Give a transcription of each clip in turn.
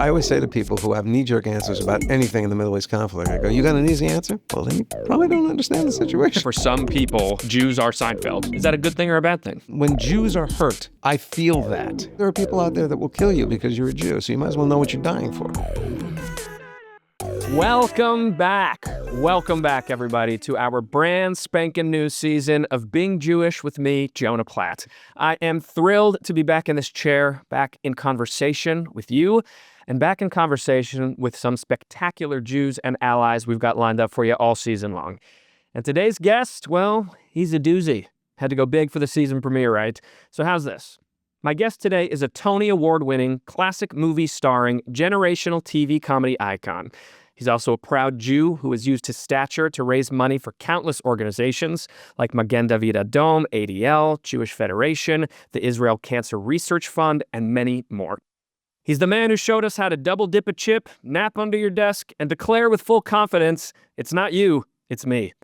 I always say to people who have knee-jerk answers about anything in the Middle East conflict, I go, you got an easy answer? Well, then you probably don't understand the situation. For some people, Jews are Seinfeld. Is that a good thing or a bad thing? When Jews are hurt, I feel that. There are people out there that will kill you because you're a Jew, so you might as well know what you're dying for. Welcome back. Welcome back, everybody, to our brand spanking new season of Being Jewish with me, Jonah Platt. I am thrilled to be back in this chair, back in conversation with you, and back in conversation with some spectacular Jews and allies we've got lined up for you all season long. And today's guest, well, he's a doozy. Had to go big for the season premiere, right? So how's this? My guest today is a Tony Award-winning, classic movie starring generational TV comedy icon. He's also a proud Jew who has used his stature to raise money for countless organizations like Magen David Adom, ADL, Jewish Federation, the Israel Cancer Research Fund, and many more. He's the man who showed us how to double dip a chip, nap under your desk, and declare with full confidence, it's not you, it's me.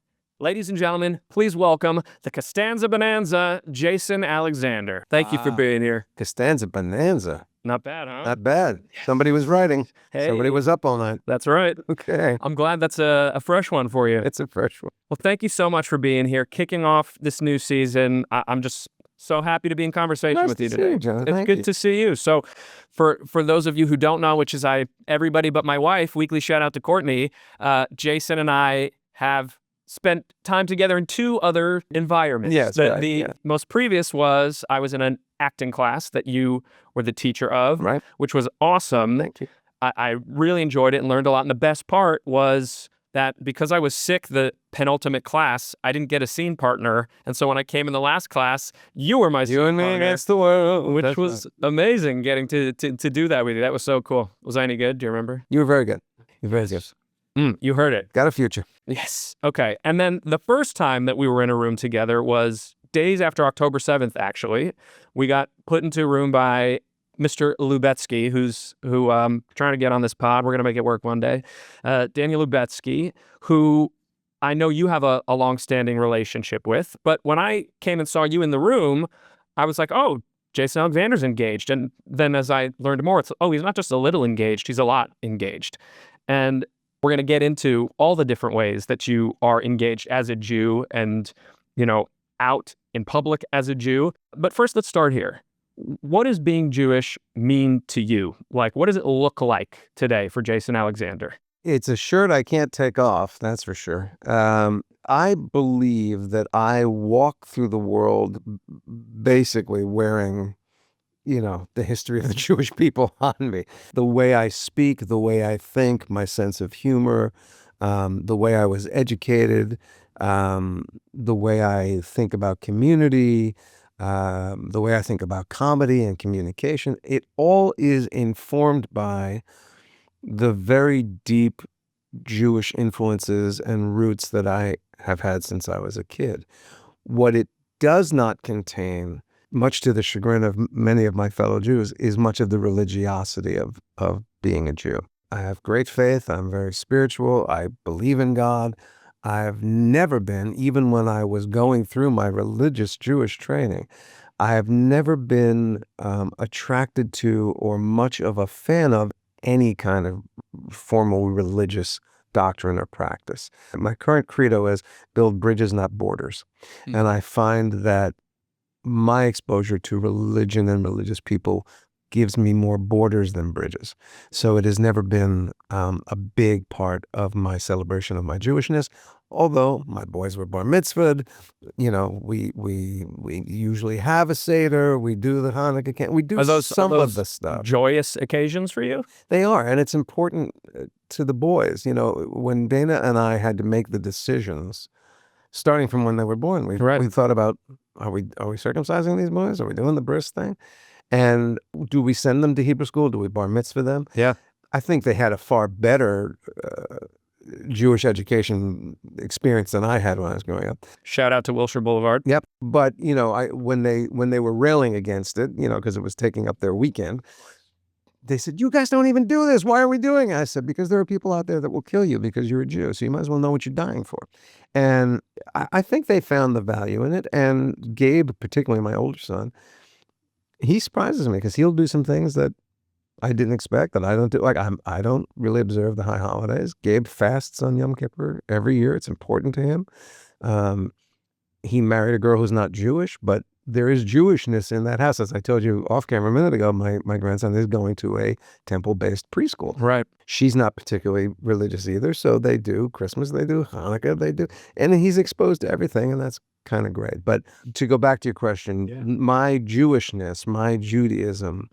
Ladies and gentlemen, please welcome the Costanza Bonanza, Jason Alexander. Thank you for being here. Costanza Bonanza. Not bad, huh? Not bad. Somebody was writing. Hey. Somebody was up all night. That's right. Okay. I'm glad that's a fresh one for you. It's a fresh one. Well, thank you so much for being here, kicking off this new season. I'm just so happy to be in conversation with you today. See you, John. It's Thank good you. to see you. So for those of you who don't know, which is everybody but my wife, weekly shout out to Courtney, Jason and I have spent time together in two other environments. Yes, The most previous was I was in an acting class that you were the teacher of, Right. which was awesome. Thank you. I really enjoyed it and learned a lot. And the best part was that because I was sick the penultimate class, I didn't get a scene partner. And so when I came in the last class, you were my scene You and me partner, against the world. which That's was right. amazing getting to do that with you. That was so cool. Was I any good? Do you remember? You were very good. You were very good. You heard it. Got a future. Yes. Okay. And then the first time that we were in a room together was days after October 7th, actually. We got put into a room by Mr. Lubetsky, who trying to get on this pod. We're going to make it work one day. Daniel Lubetsky, who I know you have a long-standing relationship with. But when I came and saw you in the room, I was like, oh, Jason Alexander's engaged. And then as I learned more, it's, oh, he's not just a little engaged, he's a lot engaged. And we're going to get into all the different ways that you are engaged as a Jew and, out in public as a Jew. But first, let's start here. What does being Jewish mean to you? Like, what does it look like today for Jason Alexander? It's a shirt I can't take off, that's for sure. I believe that I walk through the world basically wearing, the history of the Jewish people on me. The way I speak, the way I think, my sense of humor, the way I was educated, the way I think about community, the way I think about comedy and communication. It all is informed by the very deep Jewish influences and roots that I have had since I was a kid. What it does not contain, much to the chagrin of many of my fellow Jews, is much of the religiosity of being a Jew. I have great faith. I'm very spiritual. I believe in God. I've never been, even when I was going through my religious Jewish training, I have never been attracted to or much of a fan of any kind of formal religious doctrine or practice. My current credo is build bridges, not borders. And I find that my exposure to religion and religious people gives me more borders than bridges. So it has never been a big part of my celebration of my Jewishness. Although my boys were bar mitzvahed, we usually have a Seder, we do the Hanukkah camp, we do some of the stuff. Joyous occasions for you? They are, and it's important to the boys. When Dana and I had to make the decisions, starting from when they were born, we thought about, are we circumcising these boys? Are we doing the bris thing? And do we send them to Hebrew school? Do we bar mitzvah them? Yeah. I think they had a far better Jewish education experience than I had when I was growing up. Shout out to Wilshire Boulevard. Yep. But, when they were railing against it, because it was taking up their weekend, they said, you guys don't even do this. Why are we doing it? I said, because there are people out there that will kill you because you're a Jew. So you might as well know what you're dying for. And I think they found the value in it. And Gabe, particularly my older son, he surprises me because he'll do some things that I didn't expect that. I don't do I don't really observe the high holidays. Gabe fasts on Yom Kippur every year. It's important to him. Um, he married a girl who's not Jewish, but there is Jewishness in that house. As I told you off camera a minute ago, my grandson is going to a temple-based preschool. Right. She's not particularly religious either, so they do Christmas, they do Hanukkah, they do, and he's exposed to everything, and that's kind of great. But to go back to your question, my Jewishness, my Judaism,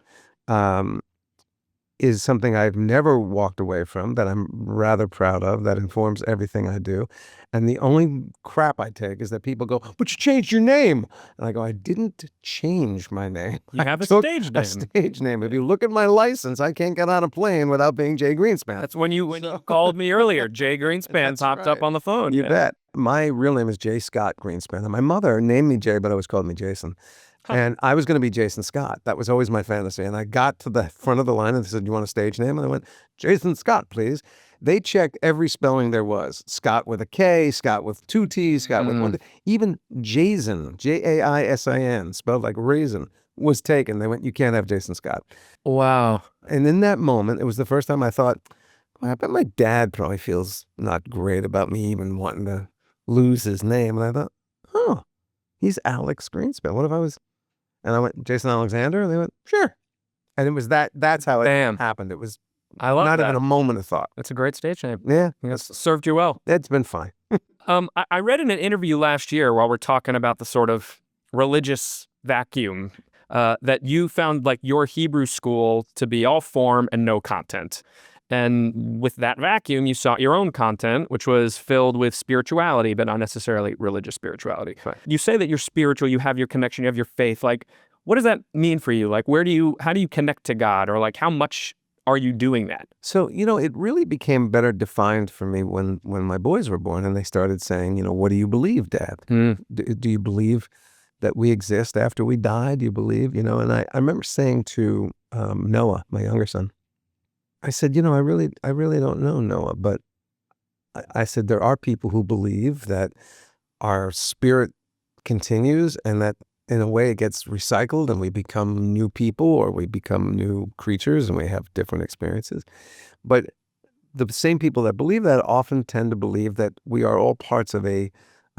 um, is something I've never walked away from, that I'm rather proud of, that informs everything I do. And the only crap I take is that people go, "But you changed your name." And I go, "I didn't change my name. You have a took stage a name. stage name. If you look at my license, I can't get on a plane without being Jay Greenspan." That's when you called me earlier. Jay Greenspan popped up on the phone. You bet. My real name is Jay Scott Greenspan. And my mother named me Jay, but always called me Jason. And I was going to be Jason Scott. That was always my fantasy. And I got to the front of the line and they said, "You want a stage name?" And I went, "Jason Scott, please." They checked every spelling there was. Scott with a K, Scott with two T's, Scott with one T. Even Jason, Jaisin, spelled like raisin, was taken. They went, "You can't have Jason Scott." Wow. And in that moment, it was the first time I thought, well, I bet my dad probably feels not great about me even wanting to lose his name. And I thought, oh, he's Alex Greenspan. What if I was... And I went, "Jason Alexander?" And they went, "Sure." And it was that's how it happened. It was I love not that. even a moment of thought. That's a great stage name. Yeah. It's served you well. It's been fine. I read in an interview last year while we're talking about the sort of religious vacuum that you found like your Hebrew school to be all form and no content. And with that vacuum, you saw your own content, which was filled with spirituality, but not necessarily religious spirituality. Right. You say that you're spiritual, you have your connection, you have your faith. Like, what does that mean for you? Like, how do you connect to God? Or like, how much are you doing that? So, it really became better defined for me when my boys were born and they started saying, "What do you believe, Dad? Do you believe that we exist after we die? Do you believe?" And I remember saying to Noah, my younger son, I said, "I really don't know, Noah, but I said, there are people who believe that our spirit continues and that in a way it gets recycled and we become new people or we become new creatures and we have different experiences. But the same people that believe that often tend to believe that we are all parts of a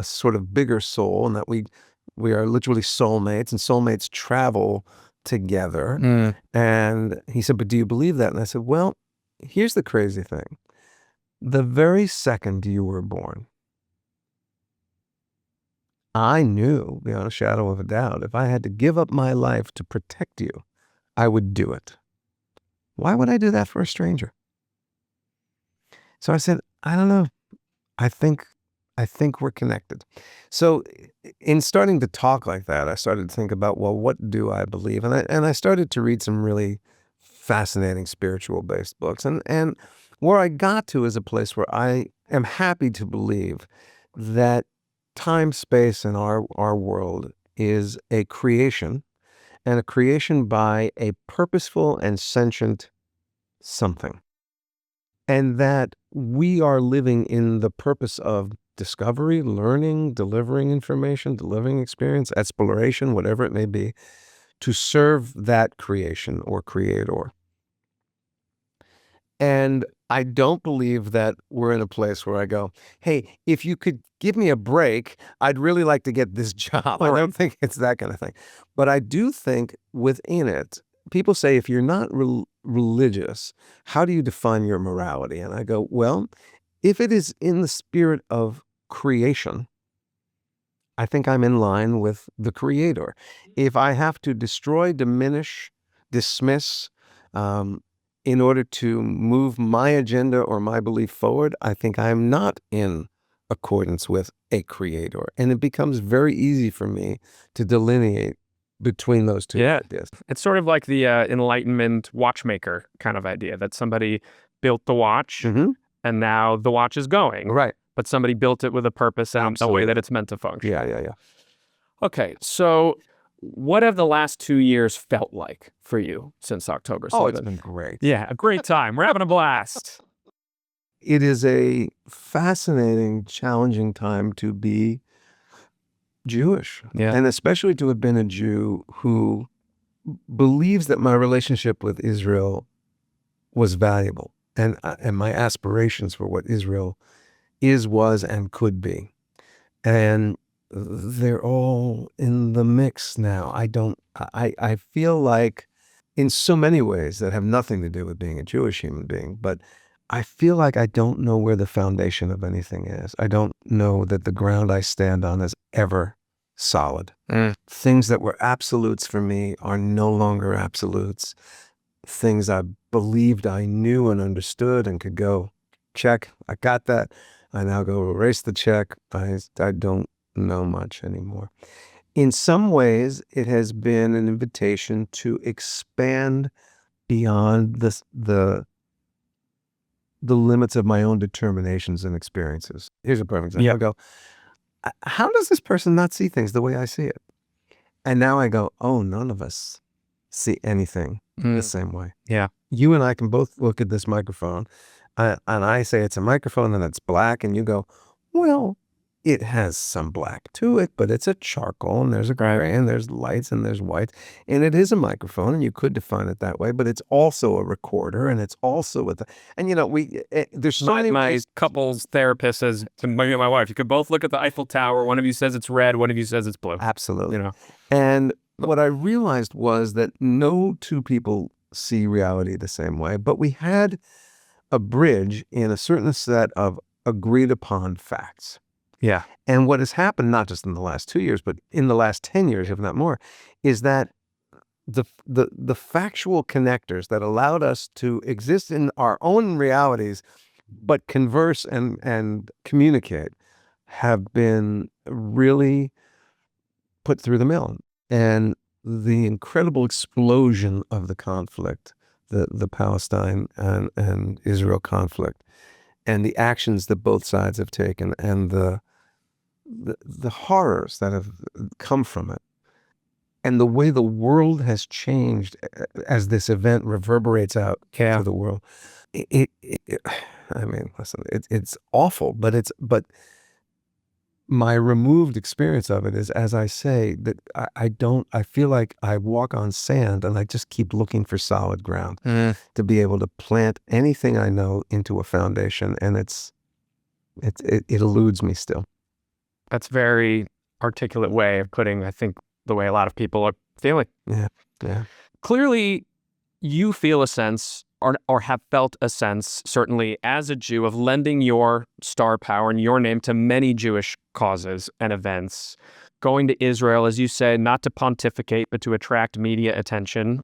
sort of bigger soul and that we are literally soulmates and soulmates travel together." And he said, "But do you believe that?" And I said, "Well, here's the crazy thing. The very second you were born, I knew beyond a shadow of a doubt, if I had to give up my life to protect you, I would do it. Why would I do that for a stranger?" So I said, "I don't know. I think we're connected." So in starting to talk like that, I started to think about, well, what do I believe? And I started to read some really fascinating spiritual-based books. And where I got to is a place where I am happy to believe that time, space, in our world is a creation, and a creation by a purposeful and sentient something. And that we are living in the purpose of discovery, learning, delivering information, delivering experience, exploration, whatever it may be, to serve that creation or creator. And I don't believe that we're in a place where I go, "Hey, if you could give me a break, I'd really like to get this job." I don't think it's that kind of thing. But I do think within it, people say, if you're not religious, how do you define your morality? And I go, well, if it is in the spirit of creation, I think I'm in line with the creator. If I have to destroy, diminish, dismiss, in order to move my agenda or my belief forward, I think I'm not in accordance with a creator. And it becomes very easy for me to delineate between those two ideas. It's sort of like the Enlightenment watchmaker kind of idea, that somebody built the watch and now the watch is going. Right. But somebody built it with a purpose and a way that it's meant to function. Yeah. Okay, so what have the last 2 years felt like for you since October 7th? Oh, it's been great. Yeah, a great time. We're having a blast. It is a fascinating, challenging time to be Jewish. Yeah. And especially to have been a Jew who believes that my relationship with Israel was valuable, and my aspirations for what Israel is, was, and could be. And they're all in the mix now. I feel like in so many ways that have nothing to do with being a Jewish human being, but I feel like I don't know where the foundation of anything is. I don't know that the ground I stand on is ever solid. Things that were absolutes for me are no longer absolutes. Things I believed I knew and understood and could go, check, I got that. I now go erase the check. I don't know much anymore. In some ways, it has been an invitation to expand beyond the limits of my own determinations and experiences. Here's a perfect example. I go, how does this person not see things the way I see it? And now I go, oh, none of us see anything the same way. Yeah. You and I can both look at this microphone, and I say it's a microphone and it's black, and you go, well, it has some black to it, but it's a charcoal, and there's a gray, and there's lights, and there's white, and it is a microphone, and you could define it that way, but it's also a recorder, and it's also with, and there's so many. My couples therapist says to my wife, you could both look at the Eiffel Tower. One of you says it's red, one of you says it's blue. Absolutely. And what I realized was that no two people see reality the same way, but we had a bridge in a certain set of agreed upon facts. Yeah. And what has happened, not just in the last 2 years, but in the last 10 years, if not more, is that the factual connectors that allowed us to exist in our own realities, but converse and communicate, have been really put through the mill. And the incredible explosion of the conflict, the Palestine and Israel conflict, and the actions that both sides have taken, and the horrors that have come from it, and the way the world has changed as this event reverberates out to the world. I mean, listen, it's awful, but my removed experience of it is, as I say, that I feel like I walk on sand and I just keep looking for solid ground to be able to plant anything I know into a foundation, and it eludes me still. That's very articulate way of putting, I think, the way a lot of people are feeling. Yeah. Clearly, you feel a sense or have felt a sense, certainly as a Jew, of lending your star power and your name to many Jewish causes and events. Going to Israel, as you said, not to pontificate, but to attract media attention.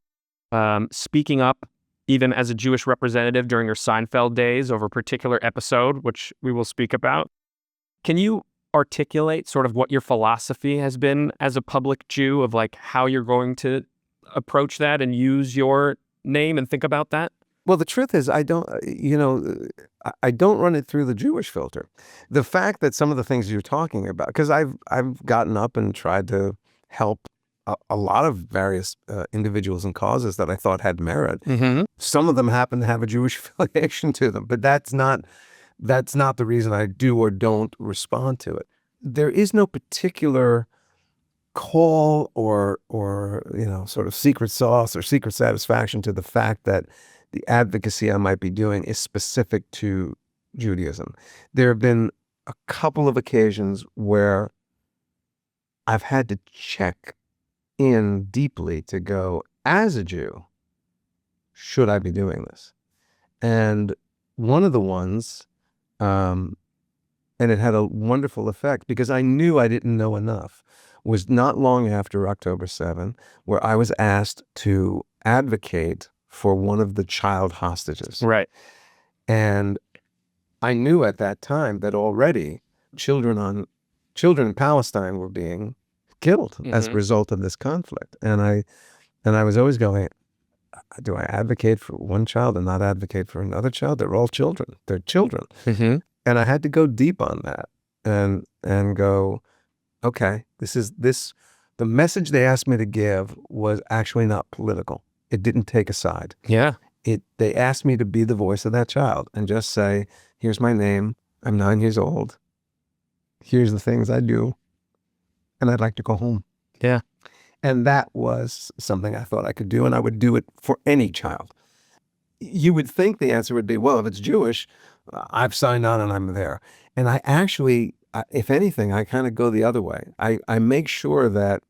Speaking up, even as a Jewish representative during your Seinfeld days over a particular episode, which we will speak about. Can you articulate sort of what your philosophy has been as a public Jew, of like how you're going to approach that and use your name and think about that? Well, the truth is, I don't run it through the Jewish filter. The fact that some of the things you're talking about, because I've gotten up and tried to help a lot of various individuals and causes that I thought had merit. Some of them happen to have a Jewish affiliation to them, but that's not the reason I do or don't respond to it. There is no particular call or sort of secret sauce or secret satisfaction to the fact that the advocacy I might be doing is specific to Judaism. There have been a couple of occasions where I've had to check in deeply to go, as a Jew, should I be doing this? And one of the ones, and it had a wonderful effect because I knew I didn't know enough, was not long after October 7, where I was asked to advocate for one of the child hostages. Right. And I knew at that time that already children in Palestine were being killed as a result of this conflict. And I was always going, do I advocate for one child and not advocate for another child? They're all children. They're children. And I had to go deep on that and go, okay, the message they asked me to give was actually not political. It didn't take a side. Yeah. They asked me to be the voice of that child and just say, here's my name. I'm 9 years old. Here's the things I do. And I'd like to go home. Yeah. And that was something I thought I could do, and I would do it for any child. you would think the answer would be, well, if it's Jewish, I've signed on and I'm there. And I actually, if anything, I kind of go the other way. I make sure that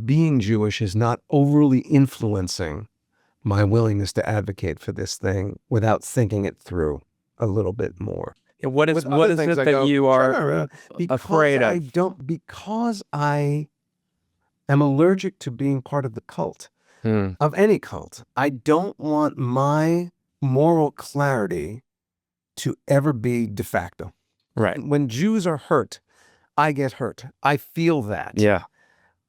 being Jewish is not overly influencing my willingness to advocate for this thing without thinking it through a little bit more. What is With other it things, I that go, you are "Sure, afraid because I am allergic to being part of the cult, of? of any cult. I don't want my moral clarity to ever be de facto. Right. When Jews are hurt, I get hurt. I feel that. Yeah.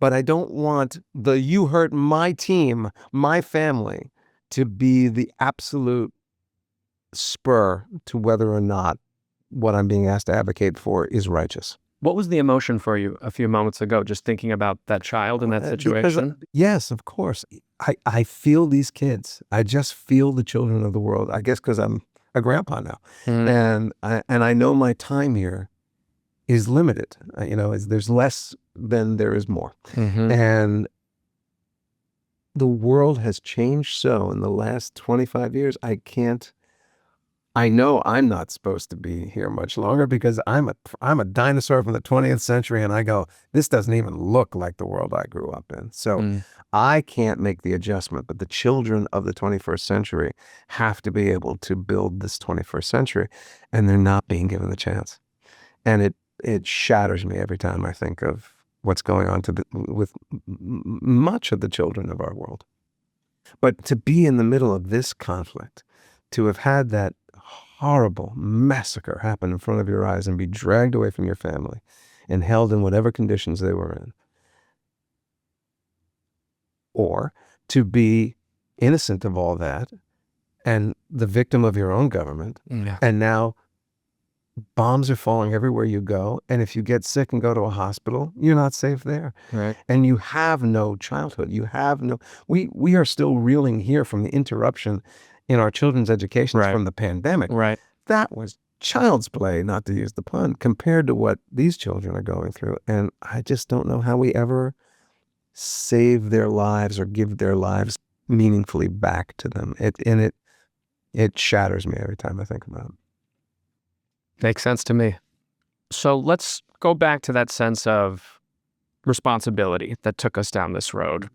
But I don't want the you hurt my team, my family, to be the absolute spur to whether or not what I'm being asked to advocate for is righteous. What was the emotion for you a few moments ago, just thinking about that child in that situation? Yes, of course. I feel these kids. I just feel the children of the world. I guess because I'm a grandpa now. And I know my time here is limited. There's less than there is more. And the world has changed so in the last 25 years. I know I'm not supposed to be here much longer because I'm a dinosaur from the 20th century, and I go, this doesn't even look like the world I grew up in. So I can't make the adjustment, but the children of the 21st century have to be able to build this 21st century, and they're not being given the chance. And it shatters me every time I think of what's going on with much of the children of our world. But to be in the middle of this conflict, to have had that horrible massacre happen in front of your eyes and be dragged away from your family and held in whatever conditions they were in, or to be innocent of all that and the victim of your own government, and now bombs are falling everywhere you go, and if you get sick and go to a hospital, you're not safe there. Right. And you have no childhood. You have no, we are still reeling here from the interruption in our children's education from the pandemic. Right. That was child's play, not to use the pun, compared to what these children are going through. And I just don't know how we ever save their lives or give their lives meaningfully back to them. It shatters me every time I think about it. Makes sense to me. So let's go back to that sense of responsibility that took us down this road.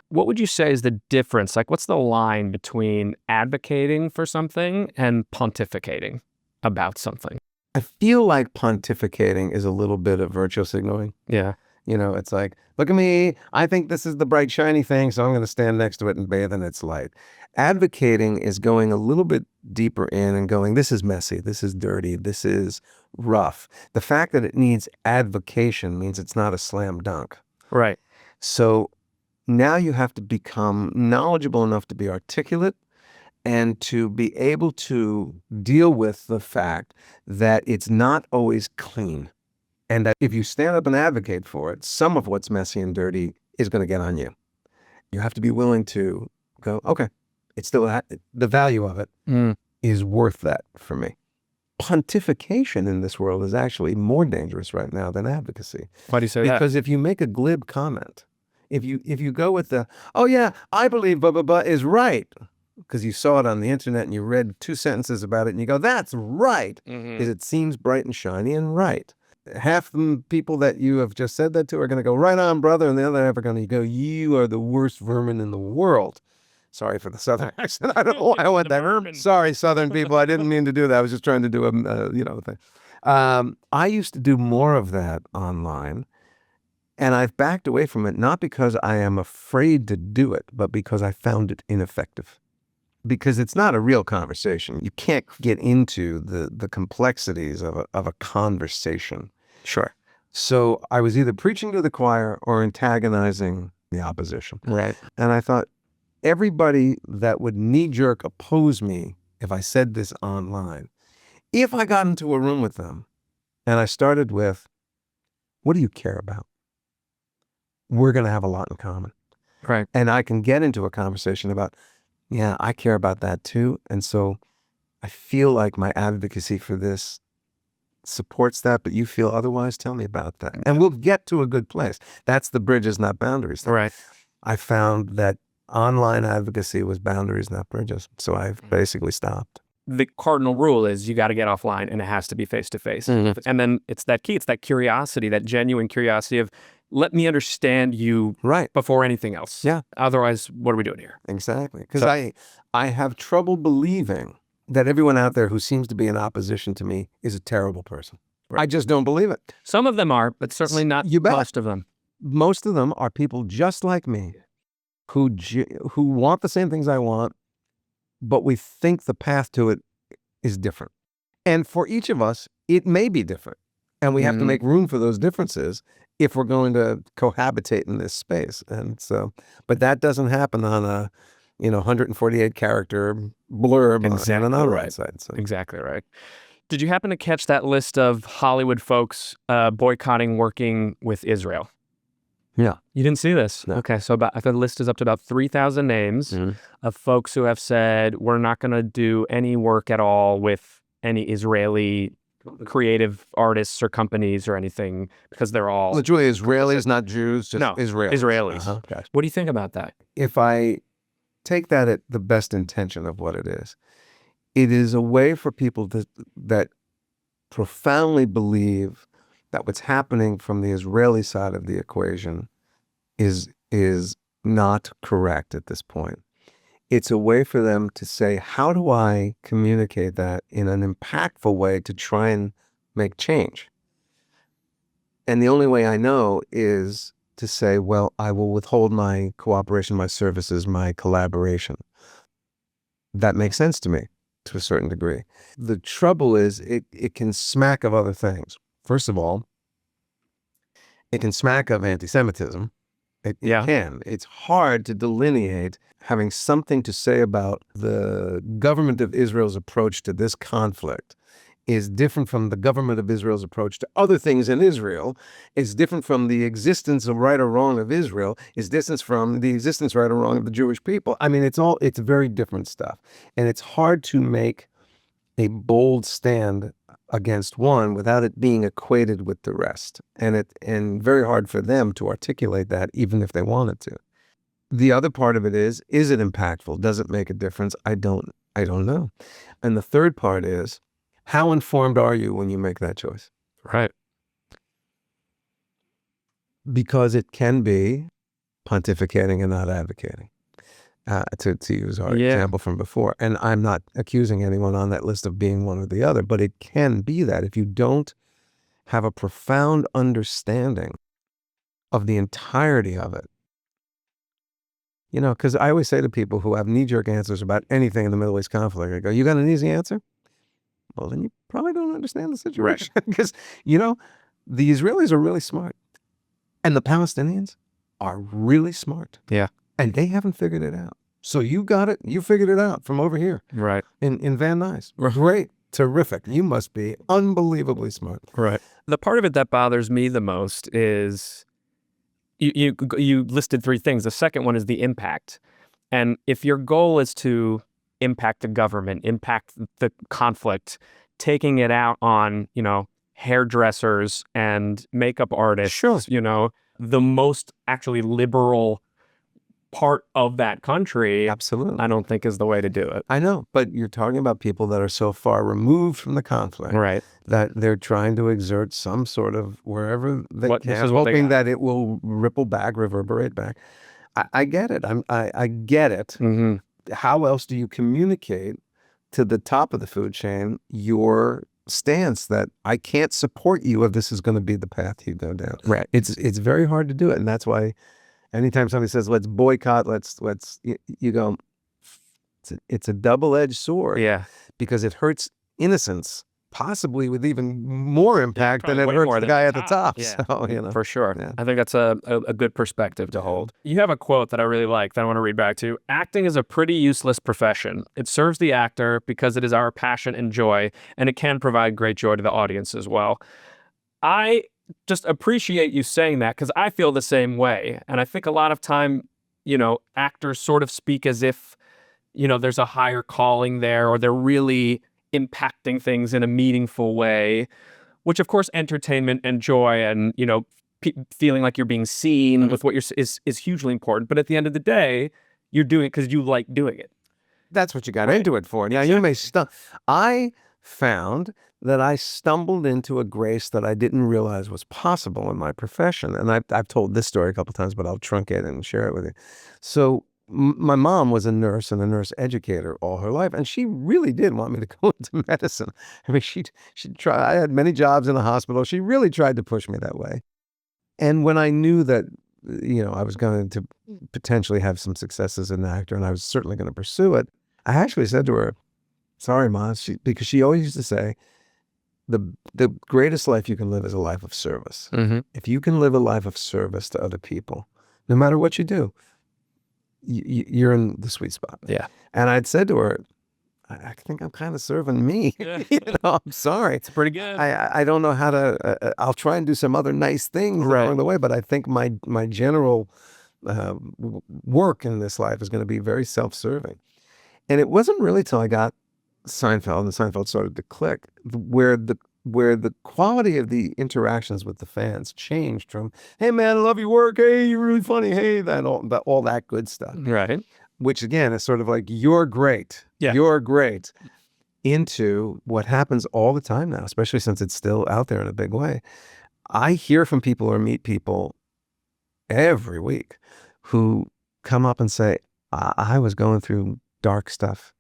What would you say is the difference? Like, what's the line between advocating for something and pontificating about something? I feel like pontificating is a little bit of virtue signaling. Yeah. It's like, look at me. I think this is the bright, shiny thing, so I'm going to stand next to it and bathe in its light. Advocating is going a little bit deeper in and going, this is messy, this is dirty, this is rough. The fact that it needs advocation means it's not a slam dunk. Right. So now you have to become knowledgeable enough to be articulate and to be able to deal with the fact that it's not always clean. And that if you stand up and advocate for it, some of what's messy and dirty is going to get on you. You have to be willing to go, okay, it's still the value of it is worth that for me. Pontification in this world is actually more dangerous right now than advocacy. Why do you say that? Because if you make a glib comment, if you go with the, oh yeah, I believe blah, blah, blah is right, because you saw it on the internet and you read 2 sentences about it and you go, that's right, because it seems bright and shiny and right. Half the people that you have just said that to are going to go, right on, brother, and the other half are going to go, you are the worst vermin in the world. Sorry for the Southern accent. I don't know why I went that. Vermin. Sorry, Southern people. I didn't mean to do that. I was just trying to do a thing. I used to do more of that online, and I've backed away from it, not because I am afraid to do it, but because I found it ineffective. Because it's not a real conversation. You can't get into the complexities of a conversation. Sure. So I was either preaching to the choir or antagonizing the opposition. Right. And I thought, everybody that would knee-jerk oppose me if I said this online, if I got into a room with them and I started with, what do you care about? We're going to have a lot in common. Right. And I can get into a conversation about, yeah, I care about that too. And so I feel like my advocacy for this supports that, but you feel otherwise, tell me about that. And we'll get to a good place. That's the bridges, not boundaries. Right. I found that online advocacy was boundaries, not bridges. So I basically stopped. The cardinal rule is you got to get offline and it has to be face to face. And then it's that key. It's that curiosity, that genuine curiosity of let me understand you Right. before anything else. Yeah. Otherwise, what are we doing here? Exactly. Because I have trouble believing that everyone out there who seems to be in opposition to me is a terrible person. I just don't believe it. Some of them are, but certainly not most of them. Most of them are people just like me who want the same things I want, but we think the path to it is different. And for each of us, it may be different. And we have to make room for those differences if we're going to cohabitate in this space. And so, but that doesn't happen on a, 148 character blurb on an online site. So. Exactly right. Did you happen to catch that list of Hollywood folks boycotting working with Israel? Yeah. You didn't see this? No. Okay, so the list is up to about 3,000 names of folks who have said, we're not going to do any work at all with any Israeli creative artists or companies or anything because they're all... Literally Israelis, not Jews, just Israelis. Israelis. Gotcha. What do you think about that? If I take that at the best intention of what it is a way for people that profoundly believe that what's happening from the Israeli side of the equation is not correct at this point. It's a way for them to say, how do I communicate that in an impactful way to try and make change? And the only way I know is to say, well, I will withhold my cooperation, my services, my collaboration. That makes sense to me to a certain degree. The trouble is it can smack of other things. First of all, it can smack of anti-Semitism. It can. It's hard to delineate having something to say about the government of Israel's approach to this conflict is different from the government of Israel's approach to other things in Israel, is different from the existence of right or wrong of Israel, is distance from the existence right or wrong of the Jewish people. I mean, it's very different stuff. And it's hard to make a bold stand against one without it being equated with the rest. And very hard for them to articulate that even if they wanted to. The other part of it is it impactful? Does it make a difference? I don't know. And the third part is, how informed are you when you make that choice? Right. Because it can be pontificating and not advocating, to use our example from before. And I'm not accusing anyone on that list of being one or the other, but it can be that if you don't have a profound understanding of the entirety of it. Because I always say to people who have knee-jerk answers about anything in the Middle East conflict, I go, you got an easy answer? Well, then you probably don't understand the situation. Because, the Israelis are really smart. And the Palestinians are really smart. Yeah. And they haven't figured it out. So you got it. You figured it out from over here. Right. In Van Nuys. Great. Terrific. You must be unbelievably smart. Right. The part of it that bothers me the most is you listed three things. The second one is the impact. And if your goal is to impact the government, impact the conflict, taking it out on, hairdressers and makeup artists, the most actually liberal part of that country, absolutely, I don't think is the way to do it. I know, but you're talking about people that are so far removed from the conflict, right, that they're trying to exert some sort of wherever they can, hoping that it will ripple back, reverberate back. I get it. I get it. Mm-hmm. How else do you communicate to the top of the food chain your stance that I can't support you if this is going to be the path you go down? Right. It's very hard to do it, and that's why anytime somebody says let's boycott, let's you go, it's a double-edged sword. Yeah, because it hurts innocence, possibly with even more impact than it hurts the guy at the top. Yeah, So, for sure. Yeah. I think that's a good perspective to hold. You have a quote that I really like that I want to read back to. Acting is a pretty useless profession. It serves the actor because it is our passion and joy, and it can provide great joy to the audience as well. I just appreciate you saying that because I feel the same way. And I think a lot of time, actors sort of speak as if, there's a higher calling there, or they're really impacting things in a meaningful way, which of course entertainment and joy and, feeling like you're being seen with what you're is hugely important. But at the end of the day, You're doing it because you like doing it. That's what you got into it for. Now, you may I found that I stumbled into a grace that I didn't realize was possible in my profession. And I've told this story a couple of times, but I'll truncate it and share it with you. So my mom was a nurse and a nurse educator all her life, and she really did want me to go into medicine. I mean, she'd try. I had many jobs in the hospital. She really tried to push me that way. And when I knew that, I was going to potentially have some success as an actor, and I was certainly going to pursue it, I actually said to her, "Sorry, Ma," because she always used to say, the greatest life you can live is a life of service. Mm-hmm. If you can live a life of service to other people, no matter what you do, you're in the sweet spot. Yeah. And I'd said to her, I think I'm kind of serving me. Yeah. I'm sorry. It's pretty good. I don't know how to. I'll try and do some other nice things along the way, but I think my general work in this life is going to be very self-serving. And it wasn't really till I got Seinfeld and Seinfeld started to click, where the quality of the interactions with the fans changed from, "Hey man, I love your work. Hey, you're really funny. Hey," all that good stuff. Right. Which again is sort of like, "You're great. Yeah. You're great," into what happens all the time now, especially since it's still out there in a big way. I hear from people or meet people every week who come up and say, I was going through dark stuff.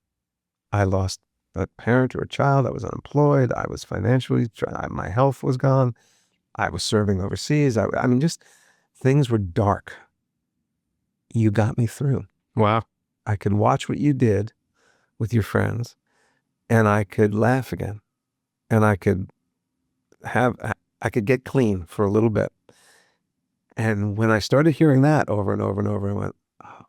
I lost a parent or a child. I was unemployed. I was financially, my health was gone. I was serving overseas. I mean, just things were dark. You got me through. Wow. I could watch what you did with your friends, and I could laugh again, and I could get clean for a little bit. And when I started hearing that over and over and over, I went, oh,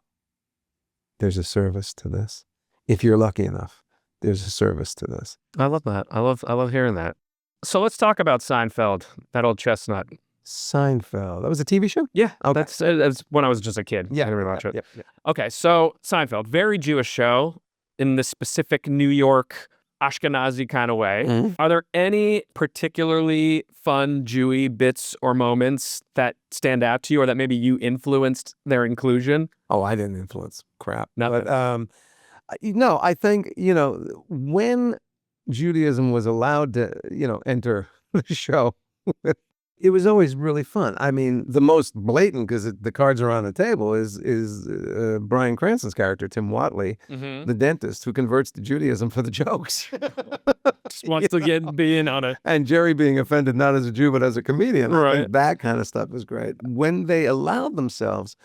there's a service to this. If you're lucky enough, there's a service to this. I love that. I love hearing that. So let's talk about Seinfeld, that old chestnut. Seinfeld. That was a TV show? Yeah. Okay. That's when I was just a kid. Yeah. I didn't really watch it. Yeah. Okay. So Seinfeld, very Jewish show in the specific New York Ashkenazi kind of way. Mhm. Are there any particularly fun Jewy bits or moments that stand out to you, or that maybe you influenced their inclusion? Oh, I didn't influence crap. Nothing. But no, I think, when Judaism was allowed to, enter the show, it was always really fun. I mean, the most blatant, because the cards are on the table, is Bryan Cranston's character, Tim Whatley, the dentist who converts to Judaism for the jokes. Just wants to be in on it. And Jerry being offended not as a Jew, but as a comedian. Right. I think that kind of stuff was great. When they allowed themselves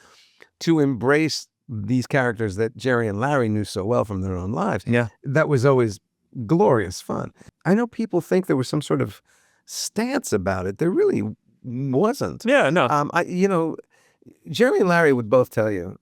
to embrace these characters that Jerry and Larry knew so well from their own lives, Yeah. that was always glorious fun. I know people think there was some sort of stance about it. There really wasn't. Yeah, no. Jerry and Larry would both tell you,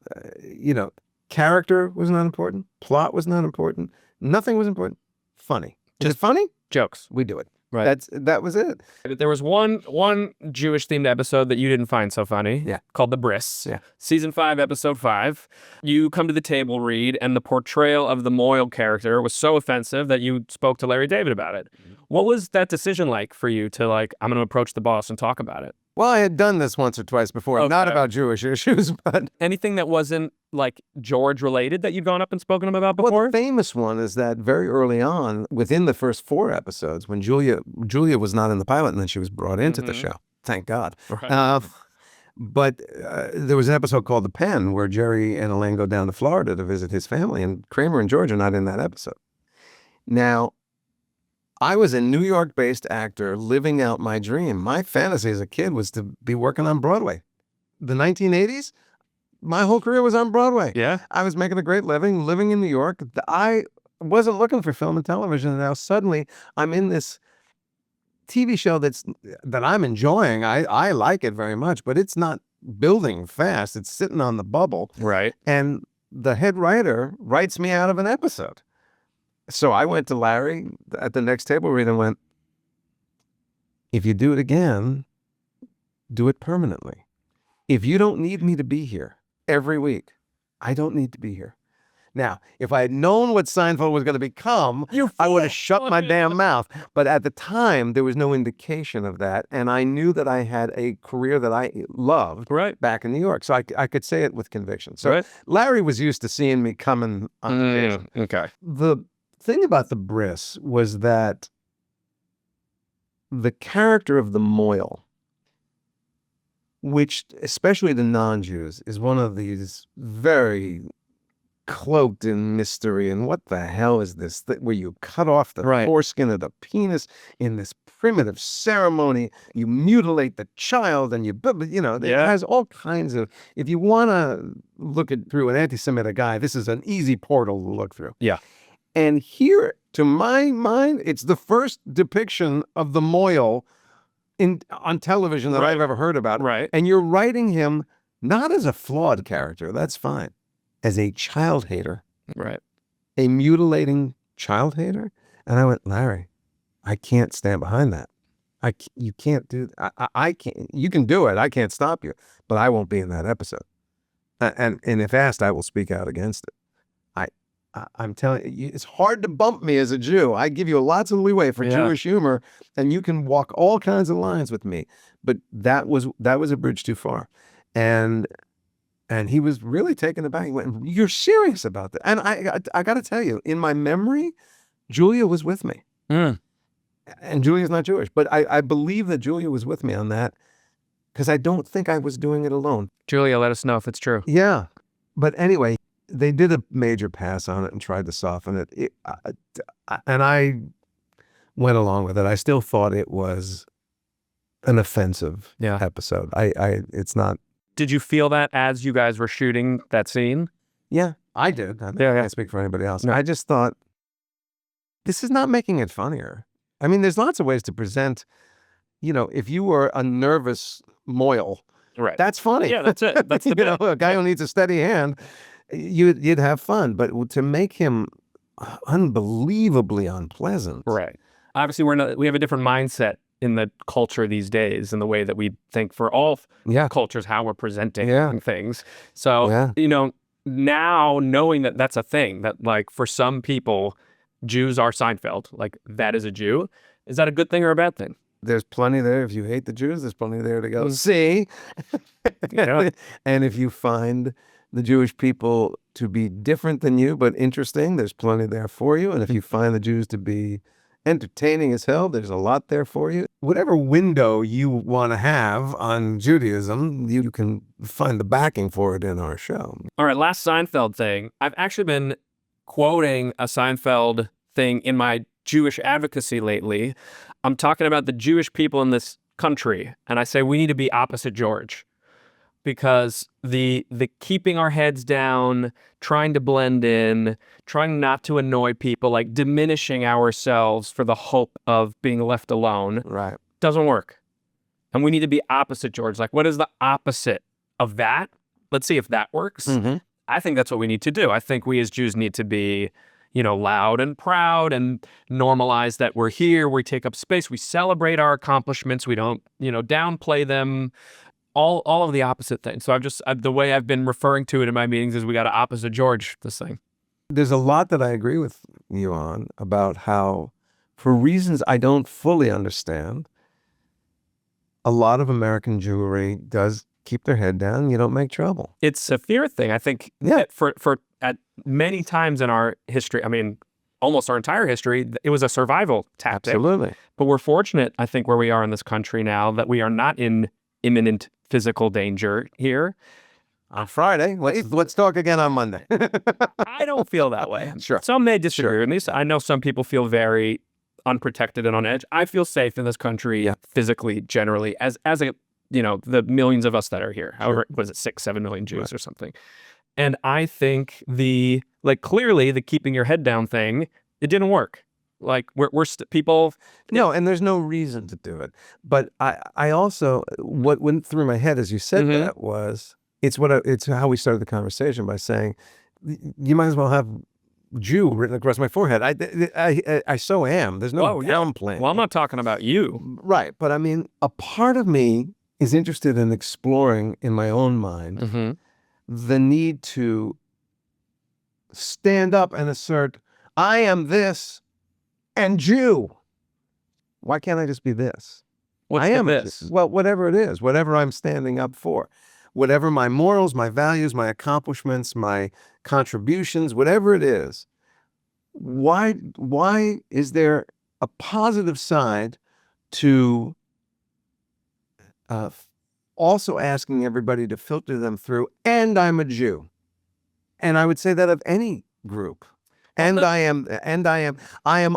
character was not important, plot was not important, nothing was important. Funny. Is it funny? Jokes. We do it. Right. That was it. There was one Jewish themed episode that you didn't find so funny. Yeah. Called The Bris. Yeah. Season 5, episode 5. You come to the table read, and the portrayal of the Moyle character was so offensive that you spoke to Larry David about it. What was that decision like for you to I'm going to approach the boss and talk about it? Well, I had done this once or twice before, Okay. not about Jewish issues, but Anything that wasn't George related that you'd gone up and spoken to him about before? well, the famous one is that very early on, within the first 4 episodes, when Julia was not in the pilot, and then she was brought into the show. Thank God. Right. But there was an episode called The Pen where Jerry and Elaine go down to Florida to visit his family, and Kramer and George are not in that episode. Now, I was a New York-based actor living out my dream. My fantasy as a kid was to be working on Broadway. The 1980s, my whole career was on Broadway. Yeah. I was making a great living, living in New York. I wasn't looking for film and television, and now suddenly I'm in this TV show that I'm enjoying. I like it very much, but it's not building fast. It's sitting on the bubble. Right. And the head writer writes me out of an episode. So I went to Larry at the next table read and went, if you do it again, do it permanently. If you don't need me to be here every week, I don't need to be here. Now, if I had known what Seinfeld was going to become, I would have shut my damn mouth. But at the time, there was no indication of that. And I knew that I had a career that I loved back in New York. So I could say it with conviction. So Larry was used to seeing me coming on occasion. Okay. The thing about the bris was that the character of the mohel, which, especially the non-Jews, is one of these very cloaked in mystery. And what the hell is this? Where you cut off the foreskin of the penis in this primitive ceremony, you mutilate the child, and it has all kinds of. If you want to look at through an anti-Semitic eye, this is an easy portal to look through. Yeah. And here, to my mind, it's the first depiction of the mohel on television that I've ever heard about. Right. And you're writing him not as a flawed character, that's fine, as a child hater. Right. A mutilating child hater. And I went, Larry, I can't stand behind that. You can't do that. I can't. You can do it. I can't stop you. But I won't be in that episode. And if asked, I will speak out against it. I'm telling you, it's hard to bump me as a Jew. I give you lots of leeway for Jewish humor, and you can walk all kinds of lines with me. But that was a bridge too far. And he was really taken aback. He went, "You're serious about that?" And I got to tell you, in my memory, Julia was with me. And Julia's not Jewish, but I believe that Julia was with me on that, because I don't think I was doing it alone. Julia, let us know if it's true. Yeah. But anyway, they did a major pass on it and tried to soften it. And I went along with it. I still thought it was an offensive episode. It's not. Did you feel that as you guys were shooting that scene? Yeah, I did. I can't speak for anybody else. No. I just thought, this is not making it funnier. I mean, there's lots of ways to present, if you were a nervous mohel, that's funny. Yeah, that's it. That's the a guy who needs a steady hand. You'd have fun, but to make him unbelievably unpleasant. Right. Obviously, we have a different mindset in the culture these days, in the way that we think for all cultures, how we're presenting things. So, now knowing that that's a thing, that like for some people, Jews are Seinfeld, like that is a Jew. Is that a good thing or a bad thing? There's plenty there. If you hate the Jews, there's plenty there to go see. And if you find the Jewish people to be different than you, but interesting, there's plenty there for you. And if you find the Jews to be entertaining as hell, there's a lot there for you. Whatever window you want to have on Judaism, you can find the backing for it in our show. All right, last Seinfeld thing. I've actually been quoting a Seinfeld thing in my Jewish advocacy lately. I'm talking about the Jewish people in this country, and I say we need to be opposite George. Because the keeping our heads down, trying to blend in, trying not to annoy people, like diminishing ourselves for the hope of being left alone, doesn't work. And we need to be opposite George. Like, what is the opposite of that? Let's see if that works. I think that's what we need to do. I think we as Jews need to be, loud and proud and normalize that we're here, we take up space, we celebrate our accomplishments, we don't, downplay them. All of the opposite things. So the way I've been referring to it in my meetings is we got to opposite George this thing. There's a lot that I agree with you on about how, for reasons I don't fully understand, a lot of American Jewry does keep their head down. You don't make trouble. It's a fear thing. I think for at many times in our history, I mean, almost our entire history, it was a survival tactic. Absolutely. But we're fortunate, I think, where we are in this country now, that we are not in imminent physical danger here. On Friday. Let's talk again on Monday. I don't feel that way. Sure. Some may disagree with me. I know some people feel very unprotected and on edge. I feel safe in this country physically, generally, as a, the millions of us that are here. However, was it 6-7 million Jews or something? And I think clearly the keeping your head down thing, it didn't work. Like we're people. No, and there's no reason to do it. But I also, what went through my head as you said that was, it's how we started the conversation by saying, you might as well have Jew written across my forehead. I so am. There's no downplaying. Well, I'm not talking about you. Right. But I mean, a part of me is interested in exploring in my own mind the need to stand up and assert, I am this and Jew. Why can't I just be this? What's I am this? Well, whatever it is, whatever I'm standing up for, whatever my morals, my values, my accomplishments, my contributions, whatever it is. Why is there a positive side to also asking everybody to filter them through, and I'm a Jew? And I would say that of any group. And I am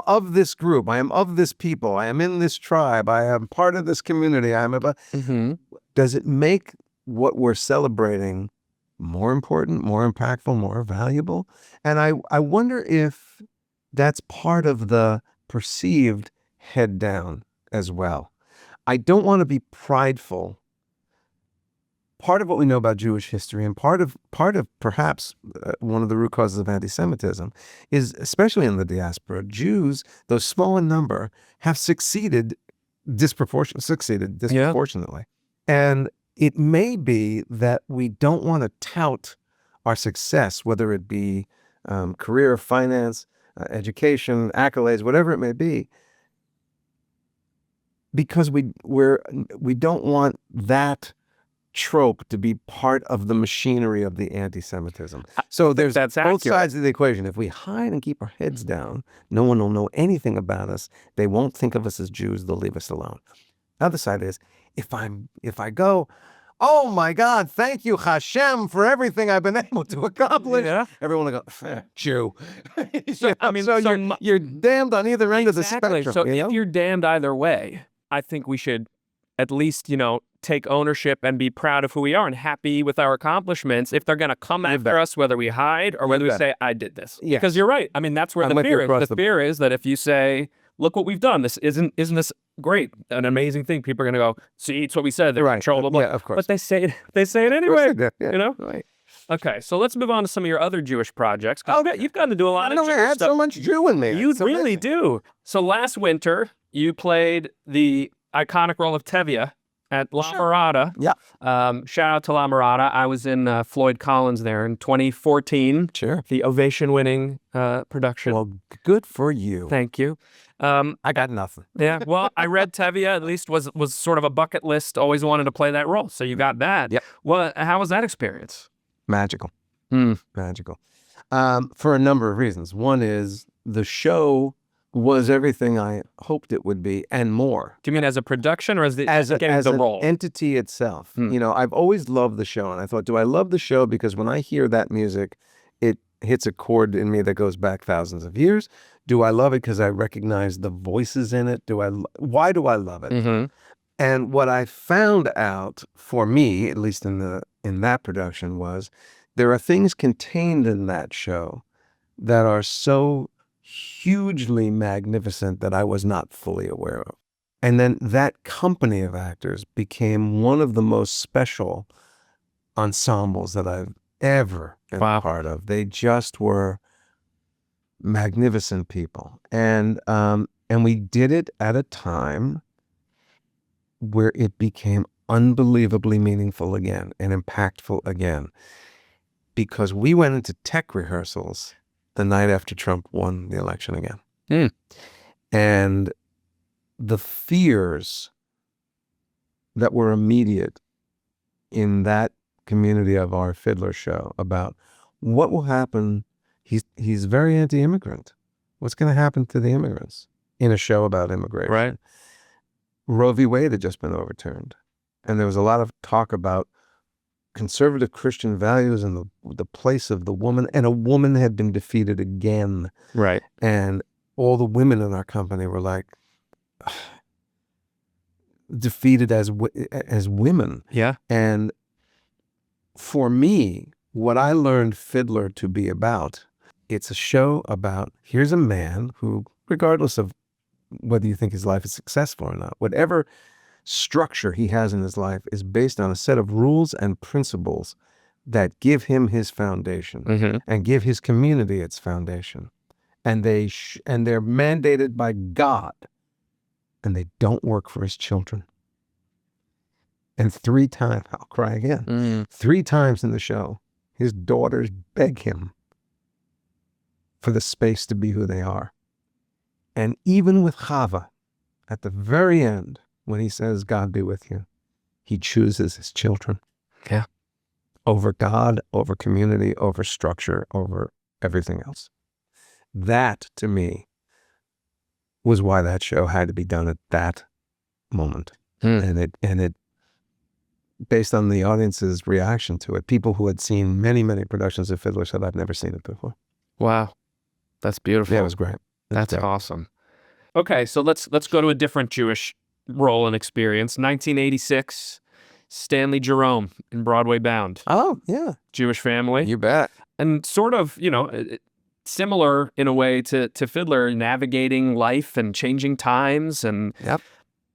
of this group. I am of this people. I am in this tribe. I am part of this community. Does it make what we're celebrating more important, more impactful, more valuable? And I wonder if that's part of the perceived head down as well. I don't want to be prideful. Part of what we know about Jewish history, and part of perhaps one of the root causes of anti-Semitism, is especially in the diaspora, Jews, though small in number, have succeeded disproportionately. And it may be that we don't want to tout our success, whether it be career, finance, education, accolades, whatever it may be, because we don't want that trope to be part of the machinery of the anti-Semitism. So there's that's both accurate. sides of the equation. If we hide and keep our heads down, no one will know anything about us. They won't think of us as Jews. They'll leave us alone. The other side is, if I go, oh my God, thank you, Hashem, for everything I've been able to accomplish. Yeah. Everyone will go, Jew. So, I mean, you're damned on either end of the exactly. spectrum. So if you're damned either way, I think we should at least, take ownership and be proud of who we are and happy with our accomplishments. If they're going to come after us, whether we hide or whether we say, I did this. Yes. Because you're right. I mean, that's where the fear is. The fear is that if you say, look what we've done, this isn't this great, an amazing thing, people are going to go, see, it's what we said. They're right. controllable. Yeah, of course. But they say it anyway. Yeah. Right. Okay, so let's move on to some of your other Jewish projects. You've gotten to do a lot of Jewish I had stuff. so much Jew in me. You really do. So last winter, you played the iconic role of Tevye at La Mirada. Yeah. Shout out to La Mirada. I was in Floyd Collins there in 2014. Sure. The ovation-winning production. Well, good for you. Thank you. I got nothing. Yeah, well, I read Tevye, at least was sort of a bucket list, always wanted to play that role. So you got that. Yep. Well, how was that experience? Magical. Magical. For a number of reasons. One is the show was everything I hoped it would be and more. Do you mean as a production or as the role? An entity itself? I've always loved the show, and I thought, do I love the show because when I hear that music, it hits a chord in me that goes back thousands of years? Do I love it because I recognize the voices in it? Why do I love it? And what I found out for me, at least in that production, was there are things contained in that show that are so hugely magnificent that I was not fully aware of. And then that company of actors became one of the most special ensembles that I've ever been a part of. They just were magnificent people. And we did it at a time where it became unbelievably meaningful again and impactful again, because we went into tech rehearsals the night after Trump won the election again. And the fears that were immediate in that community of our Fiddler show about what will happen. He's very anti-immigrant. What's going to happen to the immigrants in a show about immigration? Right. Roe v. Wade had just been overturned. And there was a lot of talk about conservative Christian values and the place of the woman, and a woman had been defeated again. Right. And all the women in our company were like defeated as women. Yeah. And for me, what I learned Fiddler to be about, it's a show about, here's a man who, regardless of whether you think his life is successful or not, whatever structure he has in his life is based on a set of rules and principles that give him his foundation and give his community its foundation. And they're mandated by God, and they don't work for his children. And 3 times, I'll cry again, 3 times in the show, his daughters beg him for the space to be who they are. And even with Chava, at the very end, when he says, God be with you, he chooses his children. Yeah. Over God, over community, over structure, over everything else. That, to me, was why that show had to be done at that moment. And it, based on the audience's reaction to it, people who had seen many, many productions of Fiddler said, I've never seen it before. Wow. That's beautiful. Yeah, it was great. That's awesome. Okay, so let's go to a different Jewish role and experience. 1986, Stanley Jerome in Broadway Bound. Oh, yeah. Jewish family. You bet. And sort of, similar in a way to Fiddler, navigating life and changing times. And Yep.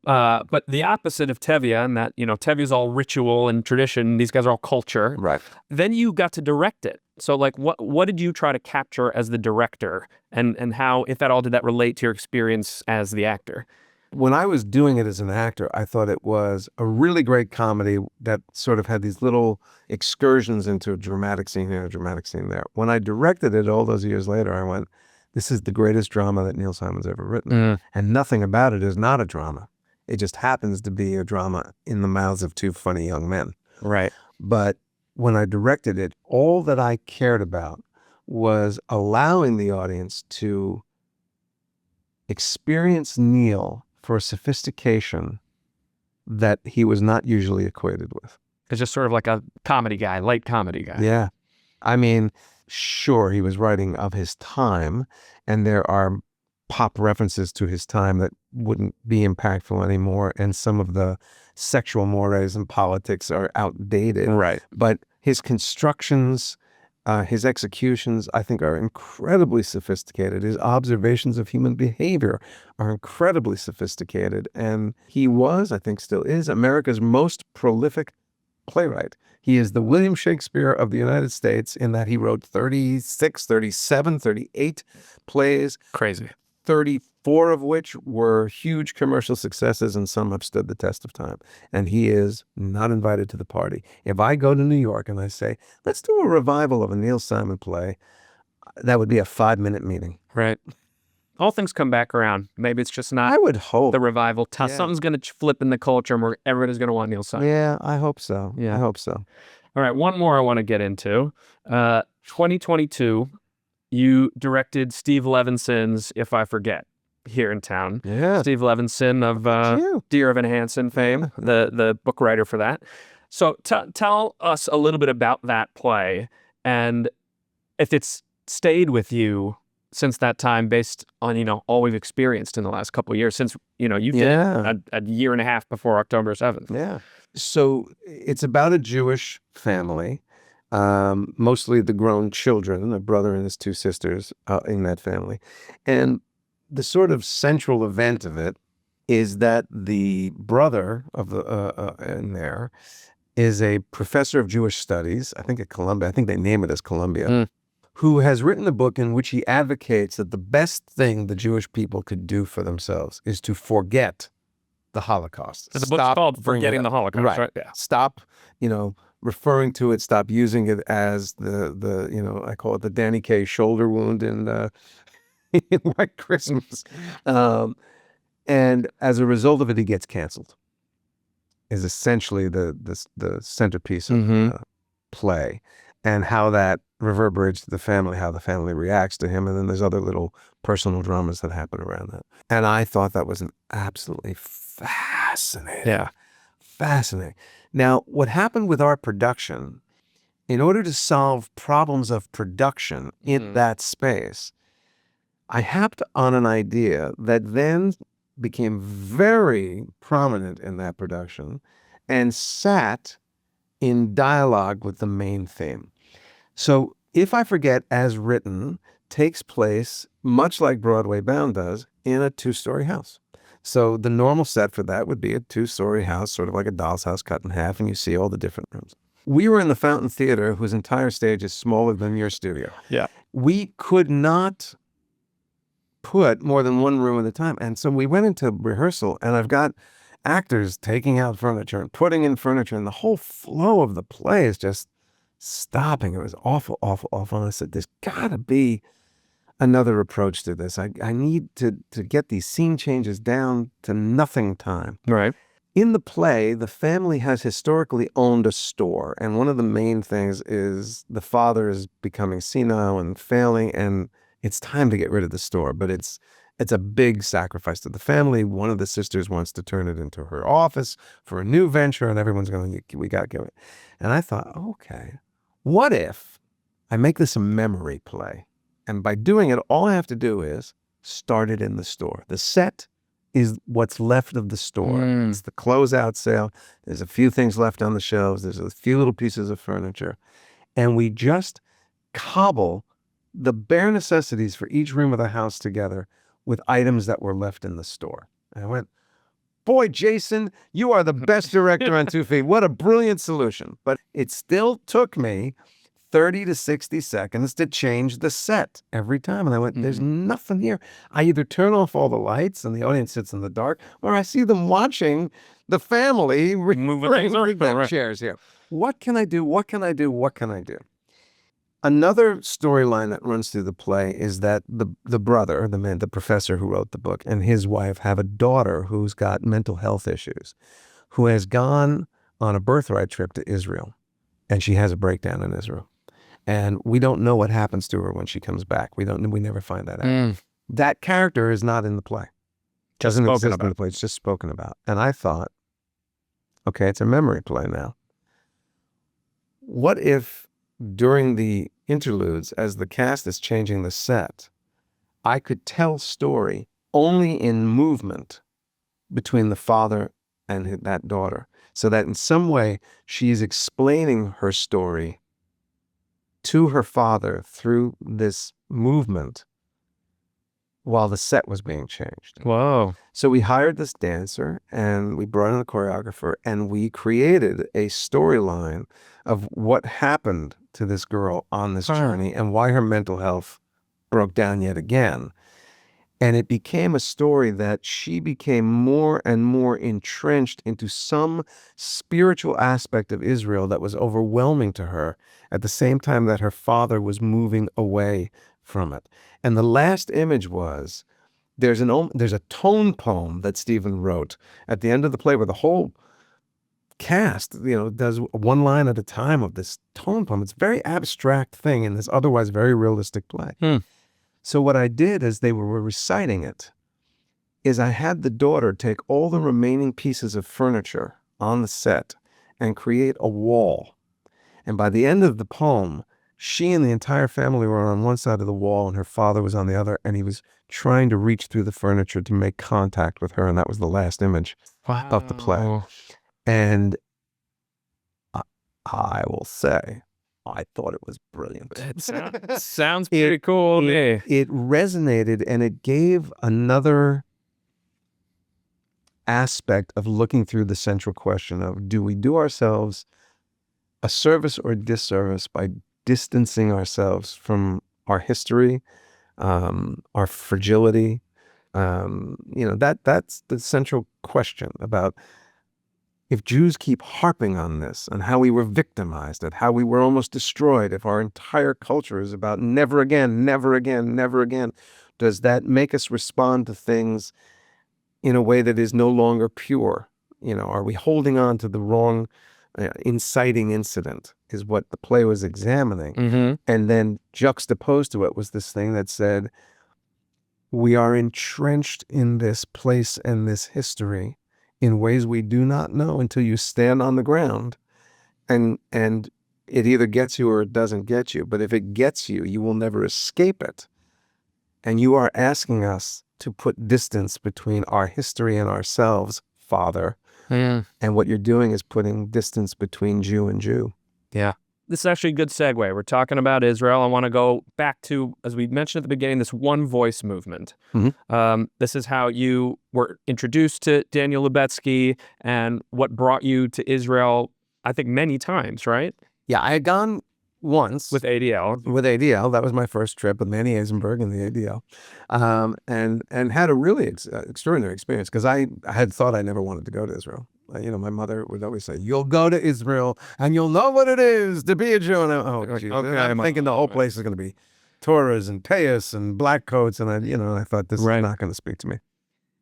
but the opposite of Tevye, and that, Tevye's all ritual and tradition. These guys are all culture. Right. Then you got to direct it. So like, what did you try to capture as the director, and how, if at all, did that relate to your experience as the actor? When I was doing it as an actor, I thought it was a really great comedy that sort of had these little excursions into a dramatic scene here, a dramatic scene there. When I directed it all those years later, I went, this is the greatest drama that Neil Simon's ever written. And nothing about it is not a drama. It just happens to be a drama in the mouths of two funny young men. Right. But when I directed it, all that I cared about was allowing the audience to experience Neil for a sophistication that he was not usually equated with. It's just sort of like a comedy guy, light comedy guy. Yeah. I mean, sure, he was writing of his time, and there are pop references to his time that wouldn't be impactful anymore, and some of the sexual mores and politics are outdated. Right. But his constructions, his executions, I think, are incredibly sophisticated. His observations of human behavior are incredibly sophisticated. And he was, I think still is, America's most prolific playwright. He is the William Shakespeare of the United States in that he wrote 36, 37, 38 plays. Crazy. 34 of which were huge commercial successes, and some have stood the test of time. And he is not invited to the party. If I go to New York and I say, let's do a revival of a Neil Simon play, that would be a 5-minute meeting. Right. All things come back around. Maybe it's just not I would hope. the revival. Yeah. Something's going to flip in the culture, and everybody's going to want Neil Simon. Yeah, I hope so. Yeah. I hope so. All right, one more I want to get into. 2022, you directed Steve Levinson's If I Forget here in town. Yeah. Steve Levinson of Dear Evan Hansen fame, the book writer for that. So tell us a little bit about that play, and if it's stayed with you since that time, based on all we've experienced in the last couple of years, since you did a year and a half before October 7th. Yeah. So it's about a Jewish family, mostly the grown children, a brother and his two sisters in that family. And the sort of central event of it is that the brother of the in there is a professor of Jewish studies, I think at Columbia. I think they name it as Columbia, who has written a book in which he advocates that the best thing the Jewish people could do for themselves is to forget the Holocaust. The book's called Forgetting the Holocaust, right? Yeah. Stop, referring to it. Stop using it as the I call it the Danny Kaye shoulder wound in White Christmas. And as a result of it, he gets canceled. Is essentially the centerpiece of the play, and how that reverberates to the family, how the family reacts to him, and then there's other little personal dramas that happen around that. And I thought that was an absolutely fascinating. Now, what happened with our production, in order to solve problems of production in that space, I hopped on an idea that then became very prominent in that production and sat in dialogue with the main theme. So If I Forget, as written, takes place, much like Broadway Bound does, in a 2-story house. So the normal set for that would be a 2-story house, sort of like a doll's house cut in half, and you see all the different rooms. We were in the Fountain Theater, whose entire stage is smaller than your studio. Yeah. We could not put more than one room at a time. And so we went into rehearsal, and I've got actors taking out furniture and putting in furniture, and the whole flow of the play is just stopping. It was awful, awful, awful. And I said, there's got to be another approach to this. I need to get these scene changes down to nothing time. Right. In the play, the family has historically owned a store, and one of the main things is the father is becoming senile and failing, and it's time to get rid of the store, but it's a big sacrifice to the family. One of the sisters wants to turn it into her office for a new venture, and everyone's going, we got to go. And I thought, okay, what if I make this a memory play? And by doing it, all I have to do is start it in the store. The set is what's left of the store. It's the closeout sale. There's a few things left on the shelves. There's a few little pieces of furniture. And we just cobble the bare necessities for each room of the house together with items that were left in the store. And I went, boy, Jason, you are the best director on 2 feet. What a brilliant solution. But it still took me 30 to 60 seconds to change the set every time. And I went, there's nothing here. I either turn off all the lights and the audience sits in the dark, or I see them watching the family moving chairs here. What can I do? What can I do? What can I do? Another storyline that runs through the play is that the brother, the professor who wrote the book, and his wife have a daughter who's got mental health issues, who has gone on a birthright trip to Israel, and she has a breakdown in Israel. And we don't know what happens to her when she comes back. We never find that out. That character is not in the play. Doesn't exist in the play. It's just spoken about. And I thought, okay, it's a memory play now. What if during the interludes, as the cast is changing the set, I could tell story only in movement between the father and that daughter, so that in some way she is explaining her story to her father through this movement while the set was being changed. Whoa. So we hired this dancer and we brought in a choreographer and we created a storyline of what happened to this girl on this journey and why her mental health broke down yet again. And it became a story that she became more and more entrenched into some spiritual aspect of Israel that was overwhelming to her at the same time that her father was moving away from it. And the last image was, there's a tone poem that Stephen wrote at the end of the play where the whole cast, does one line at a time of this tone poem. It's a very abstract thing in this otherwise very realistic play. So what I did as they were reciting it is I had the daughter take all the remaining pieces of furniture on the set and create a wall. And by the end of the poem, she and the entire family were on one side of the wall and her father was on the other, and he was trying to reach through the furniture to make contact with her. And that was the last image of the play. And I will say, I thought it was brilliant. It sounds pretty cool. It resonated, and it gave another aspect of looking through the central question of, do we do ourselves a service or a disservice by distancing ourselves from our history, our fragility? That's the central question about, if Jews keep harping on this and how we were victimized and how we were almost destroyed, if our entire culture is about never again, never again, never again, does that make us respond to things in a way that is no longer pure? Are we holding on to the wrong inciting incident, is what the play was examining. And then juxtaposed to it was this thing that said, we are entrenched in this place and this history in ways we do not know until you stand on the ground, and it either gets you or it doesn't get you. But if it gets you, you will never escape it. And you are asking us to put distance between our history and ourselves, Father. And what you're doing is putting distance between Jew and Jew. Yeah. This is actually a good segue. We're talking about Israel. I want to go back to, as we mentioned at the beginning, this one voice movement. This is how you were introduced to Daniel Lubetzky and what brought you to Israel, I think, many times, right? Yeah, I had gone once. With ADL. With ADL. That was my first trip with Manny Eisenberg and the ADL. And had a really extraordinary experience, because I had thought I never wanted to go to Israel. My mother would always say, you'll go to Israel and you'll know what it is to be a Jew. And I'm thinking the whole place is going to be Torahs and payas and black coats, and I thought this is not going to speak to me.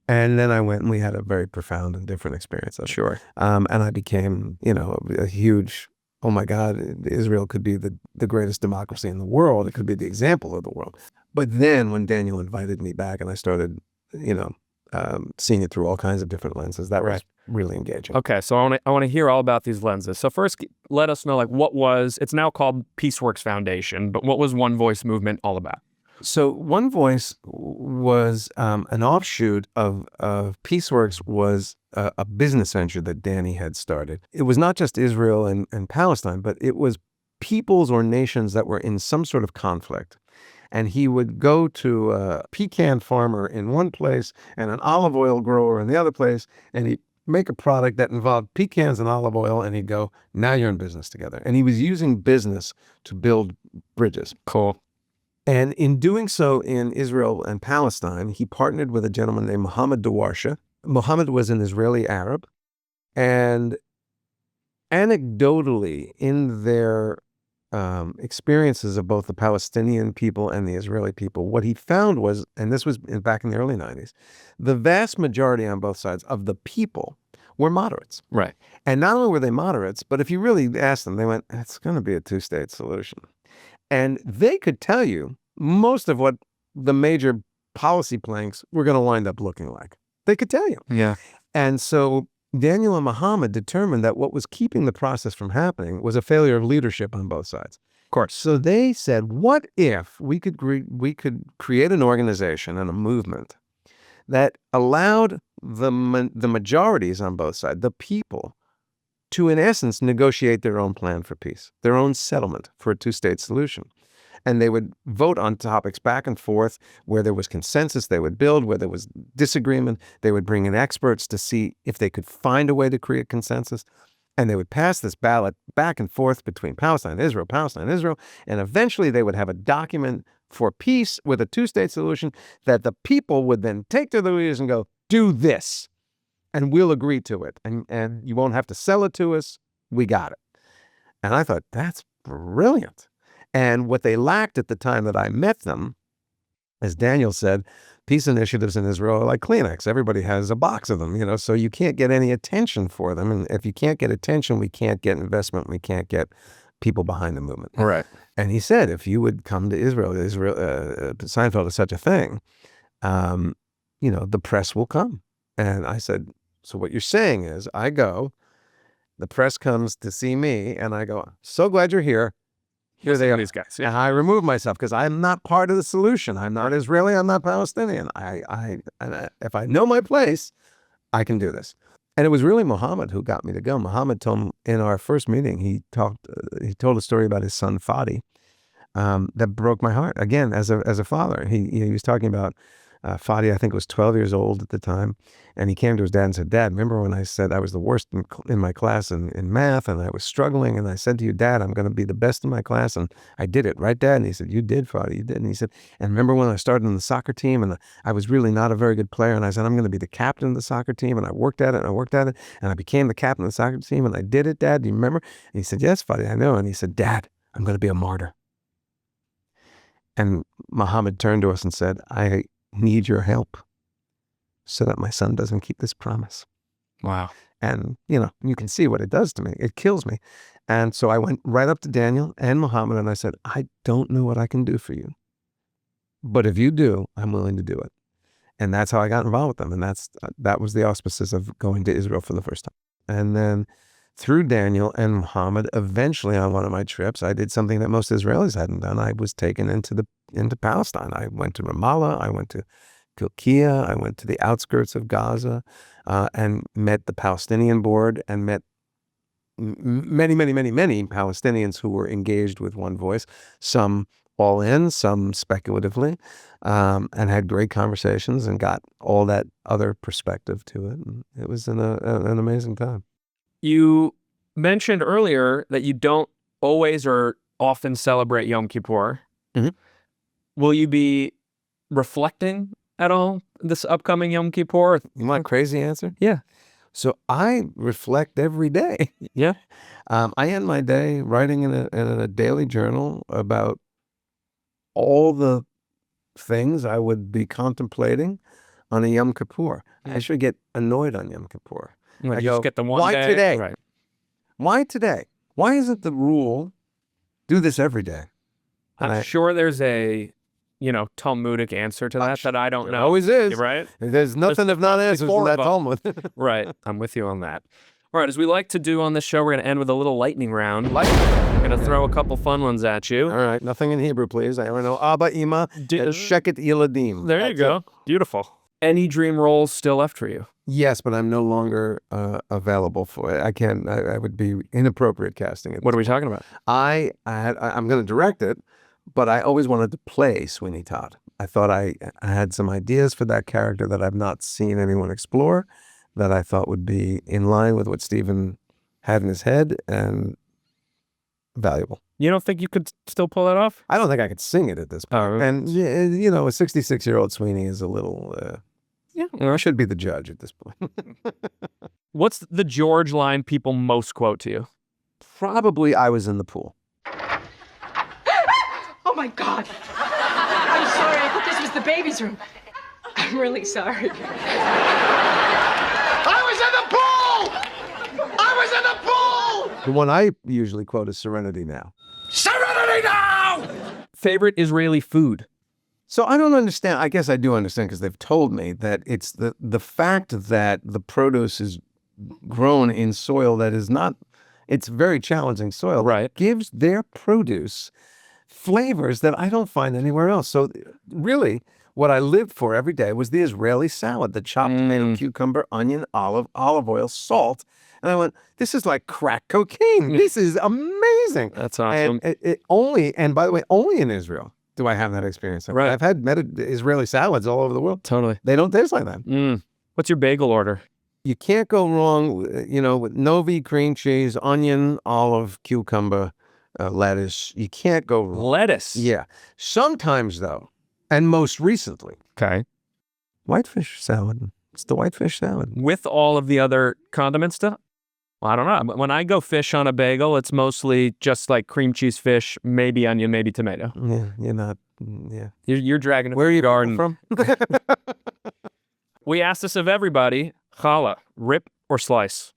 And then I went and we had a very profound and different experience of it. Sure. And I became, a huge, oh my God, Israel could be the greatest democracy in the world. It could be the example of the world. But then when Daniel invited me back and I started, seeing it through all kinds of different lenses, that was really engaging. Okay, so I want to hear all about these lenses. So first, let us know it's now called Peaceworks Foundation, but what was One Voice movement all about? So One Voice was an offshoot of Peaceworks was a business venture that Danny had started. It was not just Israel and Palestine, but it was peoples or nations that were in some sort of conflict. And he would go to a pecan farmer in one place and an olive oil grower in the other place, and he'd make a product that involved pecans and olive oil, and he'd go, now you're in business together. And he was using business to build bridges. Cool. And in doing so in Israel and Palestine, he partnered with a gentleman named Mohammed Dawarsha. Mohammed was an Israeli Arab. And anecdotally, in their experiences of both the Palestinian people and the Israeli people, what he found was, and this was back in the early 90s, the vast majority on both sides of the people were moderates. Right. And not only were they moderates, but if you really asked them, they went, it's going to be a two-state solution. And they could tell you most of what the major policy planks were going to wind up looking like. They could tell you. Yeah. And so Daniel and Mohammed determined that what was keeping the process from happening was a failure of leadership on both sides. Of course. So they said, what if we could create an organization and a movement that allowed the majorities on both sides, the people, to, in essence, negotiate their own plan for peace, their own settlement for a two-state solution. And they would vote on topics back and forth. Where there was consensus, they would build. Where there was disagreement, they would bring in experts to see if they could find a way to create consensus. And they would pass this ballot back and forth between Palestine and Israel. And eventually they would have a document for peace with a two-state solution that the people would then take to the leaders and go, do this, and we'll agree to it. And you won't have to sell it to us. We got it. And I thought, that's brilliant. And what they lacked at the time that I met them, as Daniel said, peace initiatives in Israel are like Kleenex. Everybody has a box of them, so you can't get any attention for them. And if you can't get attention, we can't get investment. We can't get people behind the movement. Right. And he said, if you would come to Israel, Seinfeld is such a thing, the press will come. And I said, so what you're saying is I go, the press comes to see me, and I go, so glad you're here. Here they are. These guys. Yeah. And I remove myself because I'm not part of the solution. I'm not Israeli. I'm not Palestinian. If I know my place, I can do this. And it was really Mohammed who got me to go. Mohammed told me in our first meeting, he told a story about his son Fadi that broke my heart. Again, as a father, he was talking about Fadi, I think, was 12 years old at the time, and he came to his dad and said, Dad, remember when I said I was the worst in my class in math, and I was struggling, and I said to you, Dad, I'm going to be the best in my class, and I did it, right, Dad? And he said, you did, Fadi, you did. And he said, and remember when I started on the soccer team, and I was really not a very good player, and I said, I'm going to be the captain of the soccer team, and I worked at it, and I became the captain of the soccer team, and I did it, Dad, do you remember? And he said, yes, Fadi, I know. And he said, Dad, I'm going to be a martyr. And Mohammed turned to us and said, I need your help so that my son doesn't keep this promise. Wow. And, you can see what it does to me. It kills me. And so I went right up to Daniel and Mohammed and I said, I don't know what I can do for you, but if you do, I'm willing to do it. And that's how I got involved with them. And that was the auspices of going to Israel for the first time. And then through Daniel and Mohammed, eventually on one of my trips, I did something that most Israelis hadn't done. I was taken into Palestine. I went to Ramallah. I went to Kilkia. I went to the outskirts of Gaza and met the Palestinian board and met many, many, many, many Palestinians who were engaged with One Voice, some all in, some speculatively, and had great conversations and got all that other perspective to it. And it was an amazing time. You mentioned earlier that you don't always or often celebrate Yom Kippur. Mm-hmm. Will you be reflecting at all this upcoming Yom Kippur? You want a crazy answer? Yeah. So I reflect every day. Yeah. I end my day writing in a daily journal about all the things I would be contemplating on a Yom Kippur. I actually get annoyed on Yom Kippur. You I just get the one why day? today? Right. Why today? Why isn't the rule do this every day? And I'm sure there's a, Talmudic answer to that I don't know. There always is. Right? There's nothing if not answers in that Talmud. Right. I'm with you on that. All right, as we like to do on this show, we're going to end with a little lightning round. We're going to throw a couple fun ones at you. All right, nothing in Hebrew, please. I want to know Abba, Ima, Sheket, Iladim. There you go. Beautiful. Any dream roles still left for you? Yes, but I'm no longer available for it. I can't. I would be inappropriate casting it. What are we talking about? I'm going to direct it, but I always wanted to play Sweeney Todd. I thought I had some ideas for that character that I've not seen anyone explore, that I thought would be in line with what Stephen had in his head and valuable. You don't think you could still pull that off? I don't think I could sing it at this point. Oh. And, a 66-year-old Sweeney is a little... I should be the judge at this point. What's the George line people most quote to you? Probably I was in the pool. Oh my God. I'm sorry. I thought this was the baby's room. I'm really sorry. I was in the pool! I was in the pool! The one I usually quote is Serenity Now. Serenity now! Favorite Israeli food? So I don't understand. I guess I do understand because they've told me that it's the fact that the produce is grown in soil that is not, it's very challenging soil. Right. Gives their produce flavors that I don't find anywhere else. So really, what I lived for every day was the Israeli salad, the chopped tomato, cucumber, onion, olive oil, salt. And I went, this is like crack cocaine. This is amazing. That's awesome. And by the way, only in Israel do I have that experience. Right. I've had Israeli salads all over the world. Totally. They don't taste like that. What's your bagel order? You can't go wrong, with Novi, cream cheese, onion, olive, cucumber, lettuce. You can't go wrong. Lettuce? Yeah. Sometimes, though, and most recently, Okay. whitefish salad. It's the whitefish salad. With all of the other condiment stuff? Well, I don't know. When I go fish on a bagel, it's mostly just like cream cheese fish, maybe onion, maybe tomato. Yeah, you're not. Yeah. You're dragging it. Where are you garden from? We asked this of everybody. Challah, rip or slice?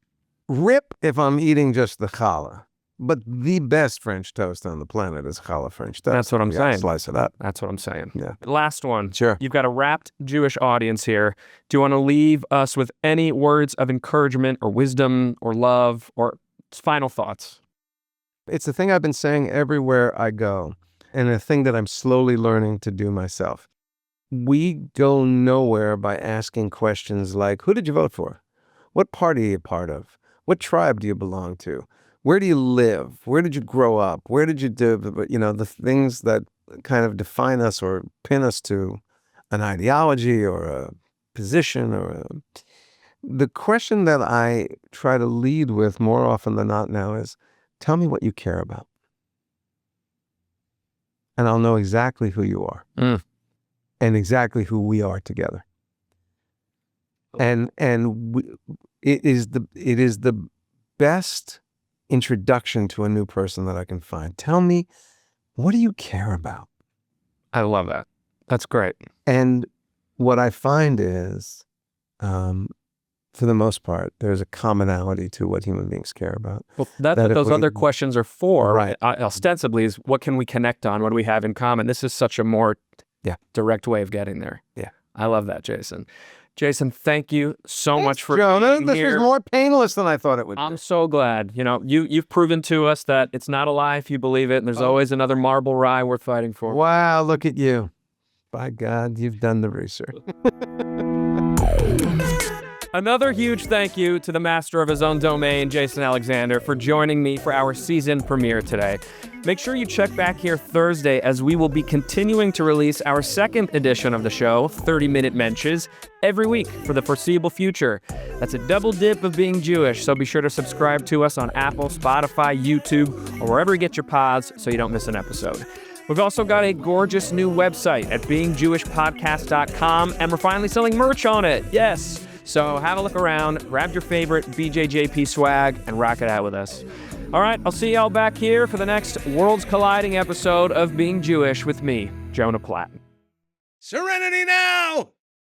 Rip if I'm eating just the challah. But the best French toast on the planet is challah French toast. That's what I'm You gotta saying. Slice it up. That's what I'm saying. Yeah. Last one. Sure. You've got a rapt Jewish audience here. Do you want to leave us with any words of encouragement or wisdom or love or final thoughts? It's the thing I've been saying everywhere I go, and a thing that I'm slowly learning to do myself. We go nowhere by asking questions like, who did you vote for? What party are you part of? What tribe do you belong to? Where do you live? Where did you grow up? Where did you do, the things that kind of define us or pin us to an ideology or a position the question that I try to lead with more often than not now is, tell me what you care about. And I'll know exactly who you are and exactly who we are together. And it is the best introduction to a new person that I can find. Tell me, what do you care about? I love that. That's great. And what I find is, for the most part, there's a commonality to what human beings care about. Well, that's what those other questions are for. Right. Ostensibly is what can we connect on? What do we have in common? This is such a more direct way of getting there. Yeah. I love that, Jason. Jason, thank you so much for Jonah, being this here. was more painless than I thought it would be. I'm so glad. You've proven to us that it's not a lie if you believe it, and there's always another marble rye worth fighting for. Wow, look at you. By God, you've done the research. Another huge thank you to the master of his own domain, Jason Alexander, for joining me for our season premiere today. Make sure you check back here Thursday as we will be continuing to release our second edition of the show, 30-Minute Mensches, every week for the foreseeable future. That's a double dip of being Jewish, so be sure to subscribe to us on Apple, Spotify, YouTube, or wherever you get your pods so you don't miss an episode. We've also got a gorgeous new website at beingjewishpodcast.com, and we're finally selling merch on it. Yes! So have a look around, grab your favorite BJJP swag, and rock it out with us. All right, I'll see y'all back here for the next Worlds Colliding episode of Being Jewish with me, Jonah Platt. Serenity now!